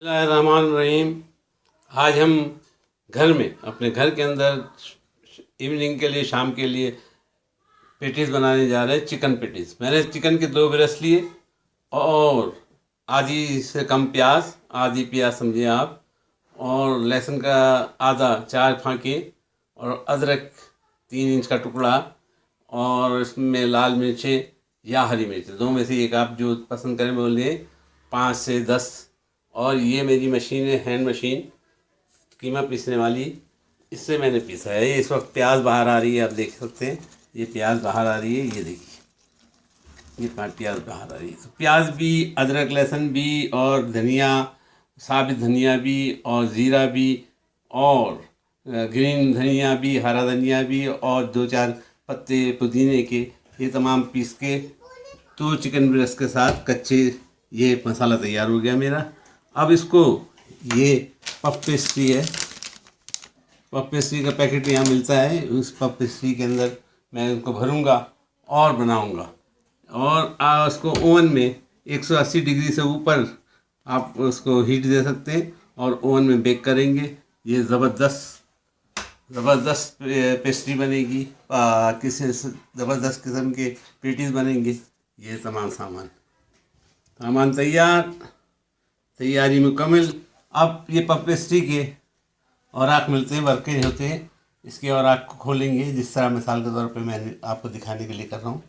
बिस्मिल्लाहिर्रहमानिर्रहीम। आज हम घर में अपने घर के अंदर इवनिंग के लिए, शाम के लिए पेटीज बनाने जा रहे हैं। Chicken patties. मैंने चिकन के 2 ब्रेस्ट लिए और आधी से कम प्याज, आधी प्याज समझिए आप, और लहसुन का आधा 4 फाँके, और अदरक 3 इंच का टुकड़ा, और इसमें लाल मिर्चें या हरी मिर्च, 2 में से एक आप जो पसंद करें बोलिए, 5 से 10। और ये मेरी मशीन है, हैंड मशीन, कीमा पीसने वाली। इससे मैंने पीसा है। ये इस वक्त प्याज बाहर आ रही है, आप देख सकते हैं। ये प्याज बाहर आ रही है, ये देखिए, ये प्याज बाहर आ रही है। तो प्याज भी, अदरक लहसुन भी, और धनिया, साबित धनिया भी, और ज़ीरा भी, और ग्रीन धनिया भी, हरा धनिया भी, और 2-4 पत्ते पुदीने के, ये तमाम पीस के तो चिकन ब्रेस्ट के साथ कच्चे ये मसाला तैयार हो गया मेरा। अब इसको, ये पफ पेस्ट्री है, पफ पेस्ट्री का पैकेट यहाँ मिलता है। उस पफ पेस्ट्री के अंदर मैं उनको भरूँगा और बनाऊँगा, और उसको ओवन में 180 डिग्री से ऊपर आप उसको हीट दे सकते हैं और ओवन में बेक करेंगे। ये ज़बरदस्त पेस्ट्री बनेगी। किसी ज़बरदस्त किस्म के पेटीज बनेंगे। ये तमाम सामान तैयारी मुकम्मल। अब ये पफ पेस्ट्री के औराक मिलते हैं, वर्के होते हैं। इसके औराक को खोलेंगे, जिस तरह मिसाल के तौर पे मैंने आपको दिखाने के लिए कर रहा हूँ।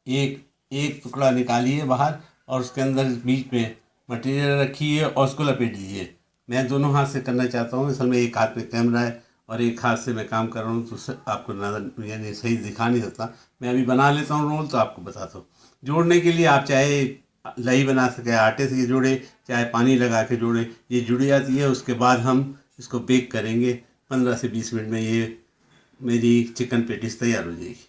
एक टुकड़ा निकालिए बाहर, और उसके अंदर बीच में मटेरियल रखिए और उसको लपेट दीजिए। मैं दोनों हाथ से करना चाहता हूँ, असल में एक हाथ में कैमरा है और एक हाथ से मैं काम कर रहा हूँ, तो आपको नज़र यानी सही दिखा नहीं सकता। मैं अभी बना लेता हूँ रोल, तो आपको बताता हूँ। जोड़ने के लिए आप चाहे लई बना सके, आटे से जोड़े, चाहे पानी लगा के जोड़े, ये जुड़ जाती है। उसके बाद हम इसको बेक करेंगे 15 से 20 मिनट में। ये मेरी चिकन पेटीज तैयार हो जाएगी।